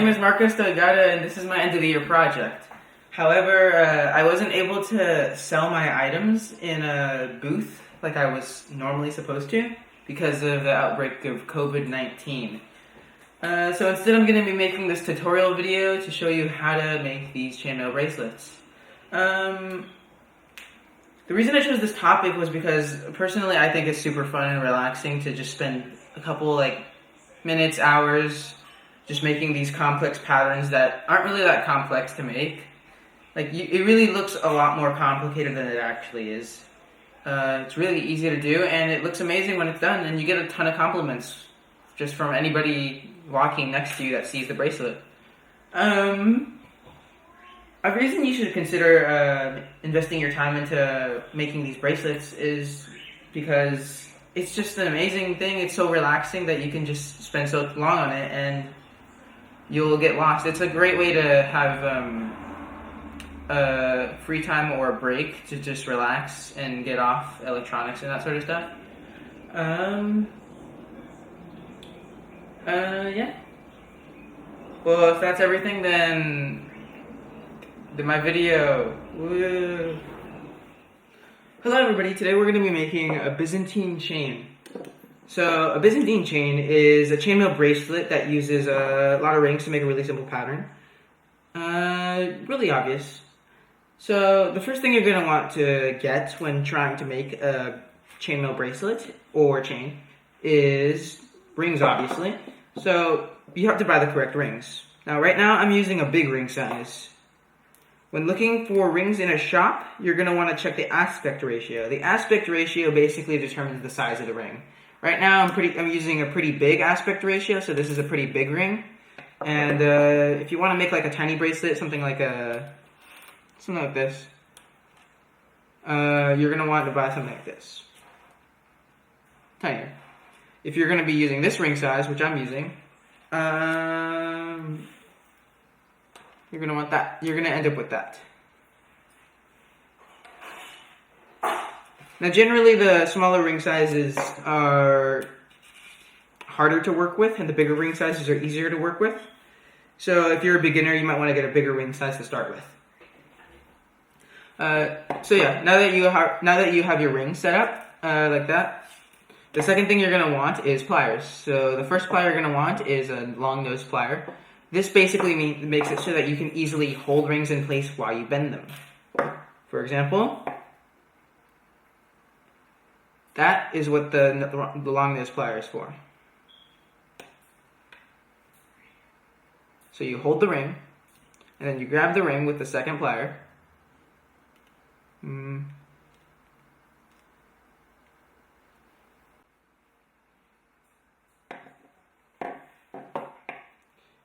name is Marcos Delgado, and this is my end of the year project. However, I wasn't able to sell my items in a booth like I was normally supposed to because of the outbreak of COVID-19. So instead I'm going to be making this tutorial video to show you how to make these chainmail bracelets. The reason I chose this topic was because personally I think it's super fun and relaxing to just spend a couple minutes, hours just making these complex patterns that aren't really that complex to make. It really looks a lot more complicated than it actually is. It's really easy to do, and it looks amazing when it's done, and you get a ton of compliments just from anybody walking next to you that sees the bracelet. A reason you should consider investing your time into making these bracelets is because it's just an amazing thing. It's so relaxing that you can just spend so long on it and you'll get lost. It's a great way to have free time or a break to just relax and get off electronics and that sort of stuff. Yeah. Well, if that's everything, then my video. Woo. Hello everybody, today we're going to be making a Byzantine chain. So a Byzantine chain is a chainmail bracelet that uses a lot of rings to make a really simple pattern. Really obvious. So the first thing you're going to want to get when trying to make a chainmail bracelet or chain is rings, obviously. So you have to buy the correct rings. Now right now I'm using a big ring size. When looking for rings in a shop, you're going to want to check the aspect ratio. The aspect ratio basically determines the size of the ring. Right now I'm using a pretty big aspect ratio, so this is a pretty big ring. And if you want to make like a tiny bracelet, something like this, you're going to want to buy something like this. Tinier. If you're going to be using this ring size, which I'm using, you're going to want that. You're going to end up with that. Now generally the smaller ring sizes are harder to work with and the bigger ring sizes are easier to work with. So if you're a beginner, you might want to get a bigger ring size to start with. So yeah, now that you have your ring set up like that, the second thing you're going to want is pliers. So the first plier you're going to want is a long nose plier. This basically makes it so that you can easily hold rings in place while you bend them. For example, that is what the long nose plier is for. So you hold the ring, and then you grab the ring with the second plier.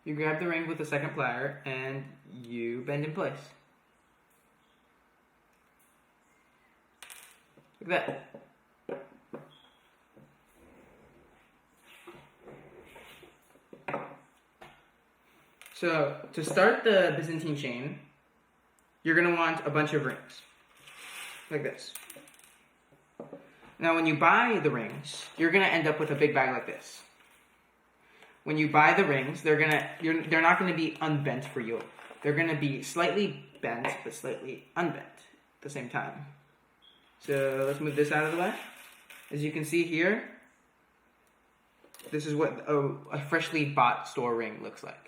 You grab the ring with the second plier, and you bend in place. Like that. So, to start the Byzantine chain, you're going to want a bunch of rings. Like this. Now, when you buy the rings, you're going to end up with a big bag like this. When you buy the rings, they're not going to be unbent for you. They're going to be slightly bent, but slightly unbent at the same time. So, let's move this out of the way. As you can see here, this is what a freshly bought store ring looks like.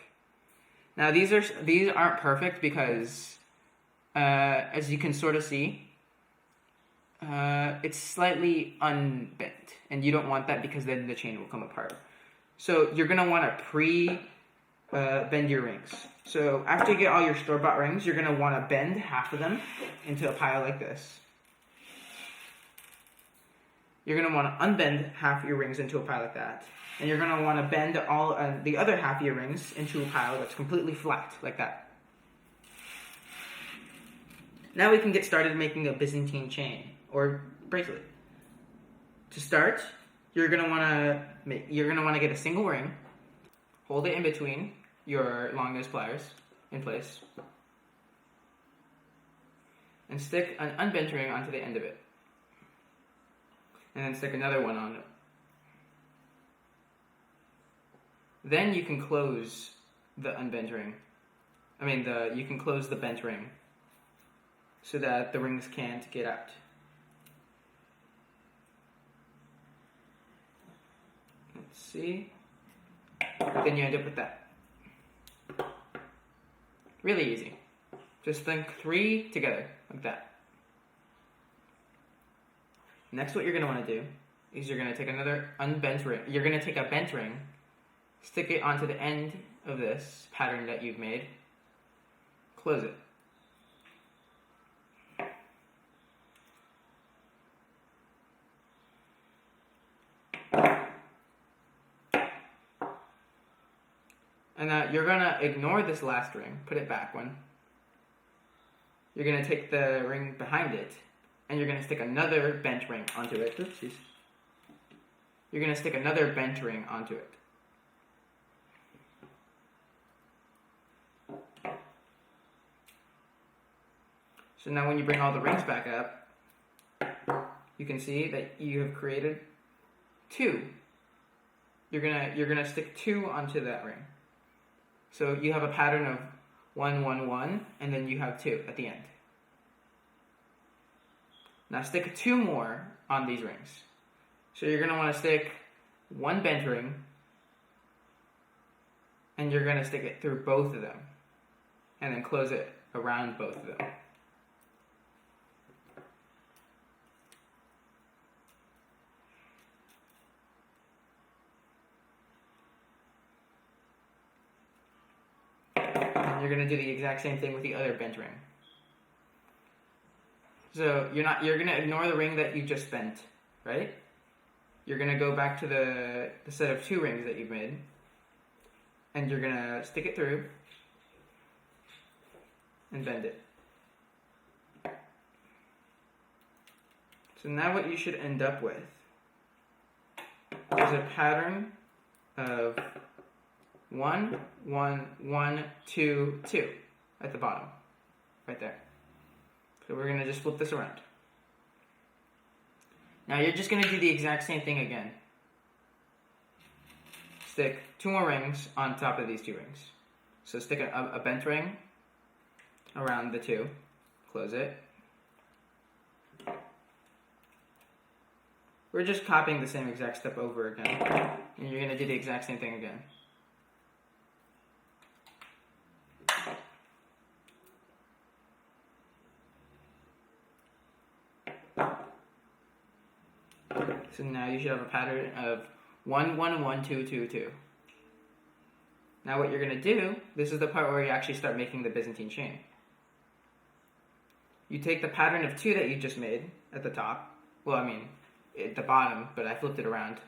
Now these aren't perfect because, as you can sort of see, it's slightly unbent, and you don't want that because then the chain will come apart. So you're gonna want to bend your rings. So after you get all your store-bought rings, you're gonna want to bend half of them into a pile like this. You're gonna want to unbend half your rings into a pile like that. And you're going to want to bend all the other half of your rings into a pile that's completely flat, like that. Now we can get started making a Byzantine chain, or bracelet. To start, you're going to want to get a single ring, hold it in between your long nose pliers in place, and stick an unbent ring onto the end of it. And then stick another one on it. Then you can close the unbent ring. You can close the bent ring so that the rings can't get out. Let's see. Then you end up with that. Really easy. Just link 3 together, like that. Next, what you're going to want to do is you're going to take another unbent ring. You're going to take a bent ring, stick it onto the end of this pattern that you've made, close it. And now you're going to ignore this last ring, put it back one. You're going to take the ring behind it, and you're going to stick another bent ring onto it. Oopsies. You're going to stick another bent ring onto it. So now when you bring all the rings back up, you can see that you have created 2. You're gonna stick 2 onto that ring. So you have a pattern of 1, 1, 1, and then you have 2 at the end. Now stick 2 more on these rings. So you're gonna want to stick 1 bent ring, and you're gonna stick it through both of them, and then close it around both of them. You're going to do the exact same thing with the other bent ring. So you're going to ignore the ring that you just bent, right? You're going to go back to the set of 2 rings that you've made, and you're going to stick it through and bend it. So now what you should end up with is a pattern of 1, 1, 1, 2, 2 at the bottom, right there. So we're going to just flip this around. Now you're just going to do the exact same thing again. Stick 2 more rings on top of these 2 rings. So stick a bent ring around the 2, close it. We're just copying the same exact step over again, and you're going to do the exact same thing again. So now you should have a pattern of 1, 1, 1, 2, 2, 2. Now what you're going to do, this is the part where you actually start making the Byzantine chain. You take the pattern of 2 that you just made at the top, at the bottom, but I flipped it around.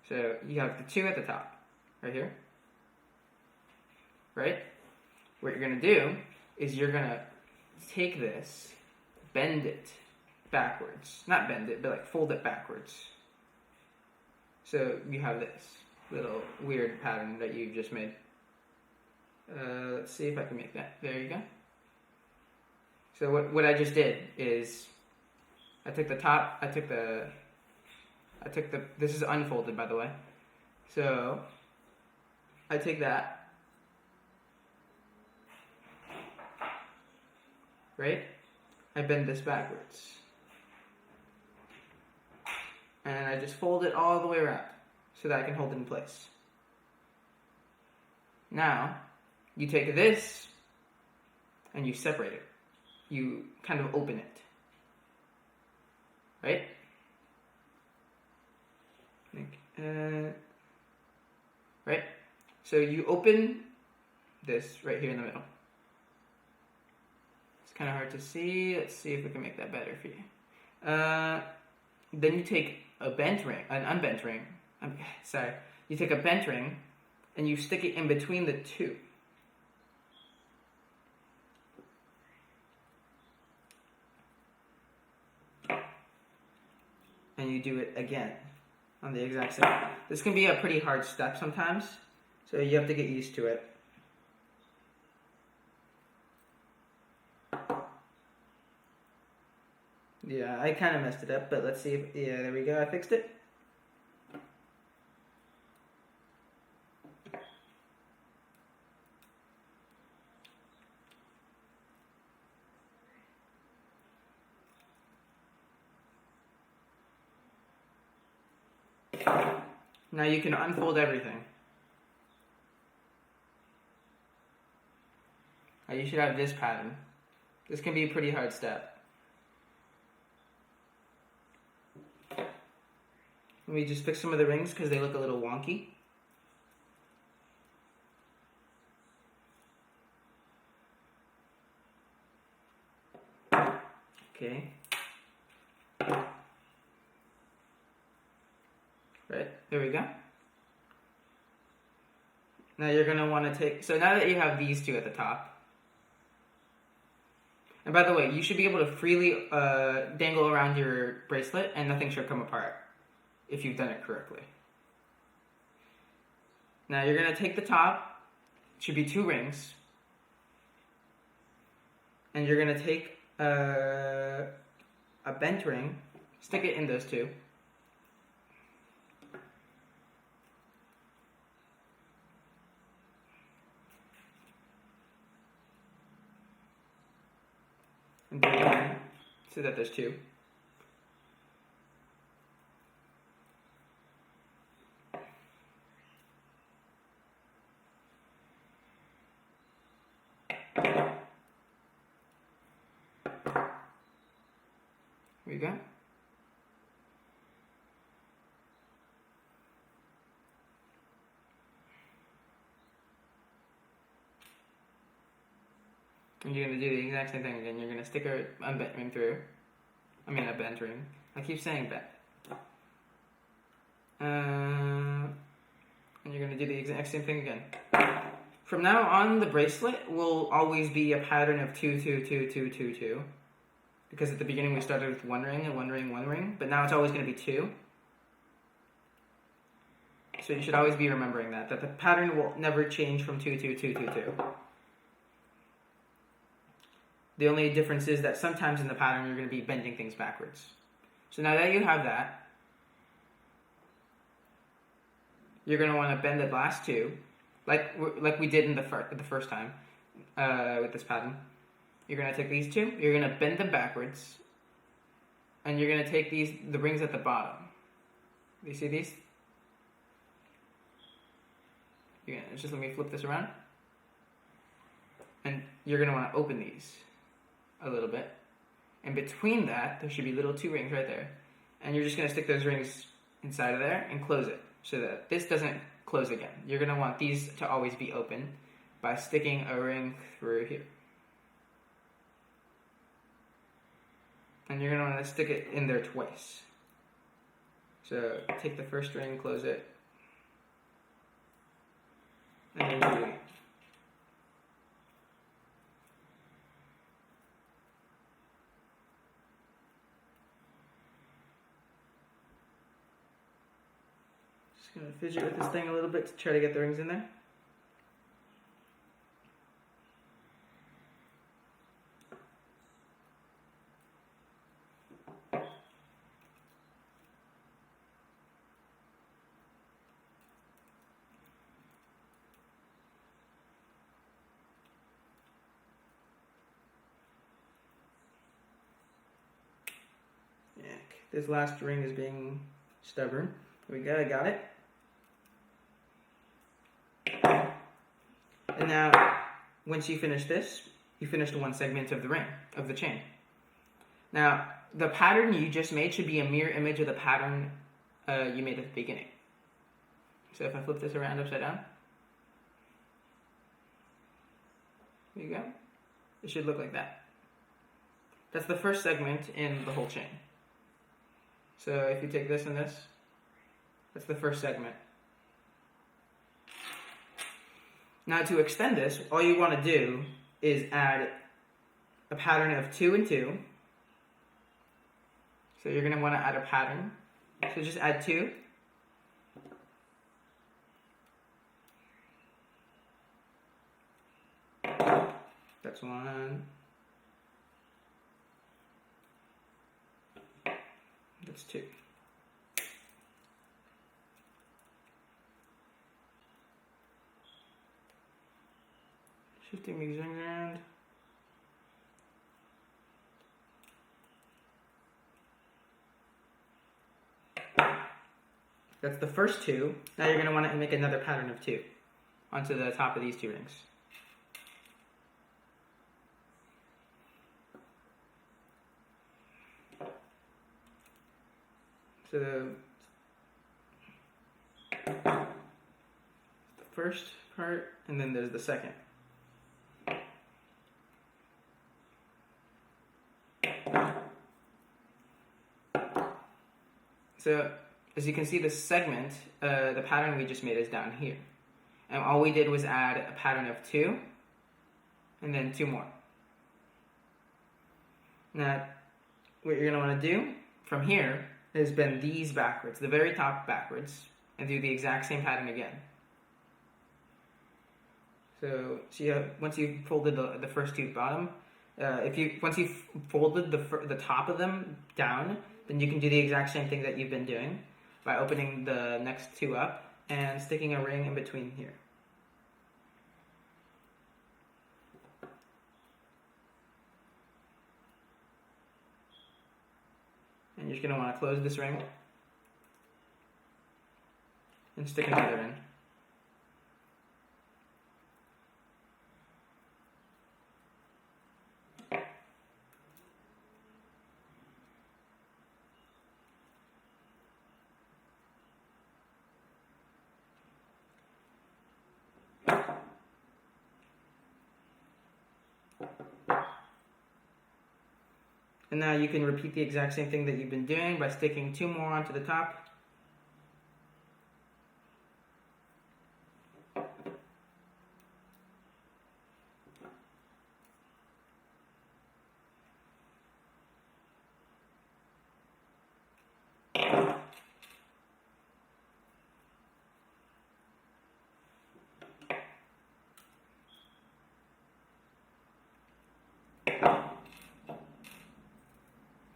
So you have the 2 at the top, right here. Right? What you're going to do is you're going to take this, bend it backwards. Not bend it, but like fold it backwards. So you have this little weird pattern that you just made. Let's see if I can make that. There you go. So what I just did is I took the top, this is unfolded, by the way. So I take that, right? I bend this backwards. And I just fold it all the way around so that I can hold it in place. Now, you take this and you separate it. You kind of open it. Right? Right? So you open this right here in the middle. It's kind of hard to see. Let's see if we can make that better for you. Then you take a bent ring, an unbent ring. You take a bent ring and you stick it in between the 2. And you do it again on the exact same. This can be a pretty hard step sometimes, so you have to get used to it. Yeah, I kind of messed it up, but let's see if, yeah, there we go, I fixed it. Now you can unfold everything. Now you should have this pattern. This can be a pretty hard step. Let me just fix some of the rings because they look a little wonky. Okay. Right, there we go. Now you're going to want to take, so now that you have these two at the top, and by the way, you should be able to freely dangle around your bracelet and nothing should come apart if you've done it correctly. Now you're going to take the top, it should be 2 rings, and you're going to take a bent ring, stick it in those 2. And do it again, so that there's 2. Here we go. And you're going to do the exact same thing again. You're going to stick a bent ring through. I mean a bent ring. I keep saying bent. And you're going to do the exact same thing again. From now on, the bracelet will always be a pattern of 2, 2, 2, 2, 2, 2. Because at the beginning we started with 1 ring and 1 ring, 1 ring. But now it's always going to be 2. So you should always be remembering that the pattern will never change from 2, 2, 2, 2, 2. The only difference is that sometimes in the pattern you're going to be bending things backwards. So now that you have that, you're going to want to bend the last 2, like we did in the first time with this pattern. You're going to take these 2, you're going to bend them backwards, and you're going to take the rings at the bottom. Do you see these? You're gonna, just let me flip this around. And you're going to want to open these a little bit. And between that, there should be little 2 rings right there. And you're just going to stick those rings inside of there and close it so that this doesn't close again. You're going to want these to always be open by sticking a ring through here. And you're going to want to stick it in there twice. So take the first ring, close it, and then do it again. Just going to fidget with this thing a little bit to try to get the rings in there. This last ring is being stubborn. Here we go, I got it. And now, once you finish this, you finished 1 segment of the ring, of the chain. Now, the pattern you just made should be a mirror image of the pattern you made at the beginning. So if I flip this around upside down, there you go. It should look like that. That's the first segment in the whole chain. So if you take this and this, that's the first segment. Now to extend this, all you want to do is add a pattern of 2 and 2. So you're going to want to add a pattern. So just add 2. That's 1. That's 2. Shifting these rings around. That's the first two. Now you're going to want to make another pattern of 2 onto the top of these 2 rings. So the first part, and then there's the second. So as you can see, the segment, the pattern we just made is down here. And all we did was add a pattern of 2, and then 2 more. Now, what you're going to want to do from here is bend these backwards, the very top backwards, and do the exact same pattern again. So see, once you've folded the first 2 bottom, once you've folded the top of them down, then you can do the exact same thing that you've been doing by opening the next 2 up and sticking a ring in between here. And you're just going to want to close this ring and stick another in. And now you can repeat the exact same thing that you've been doing by sticking 2 more onto the top.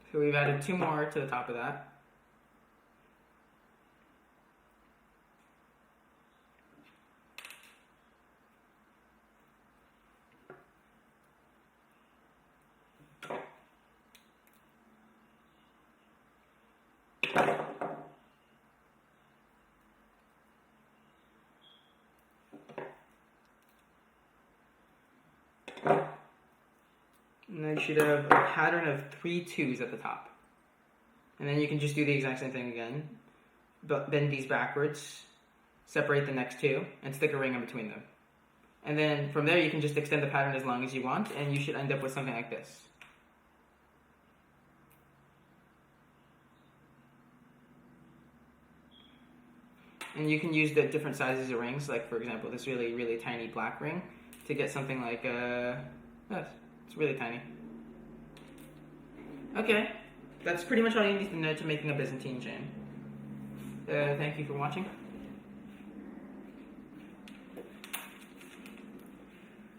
So we've added 2 more to the top of that. And then you should have a pattern of 3 2s at the top. And then you can just do the exact same thing again. But bend these backwards, separate the next 2, and stick a ring in between them. And then from there you can just extend the pattern as long as you want, and you should end up with something like this. And you can use the different sizes of rings, like for example this really, really tiny black ring, to get something like this. It's really tiny. Okay, that's pretty much all you need to know to making a Byzantine chain. Thank you for watching.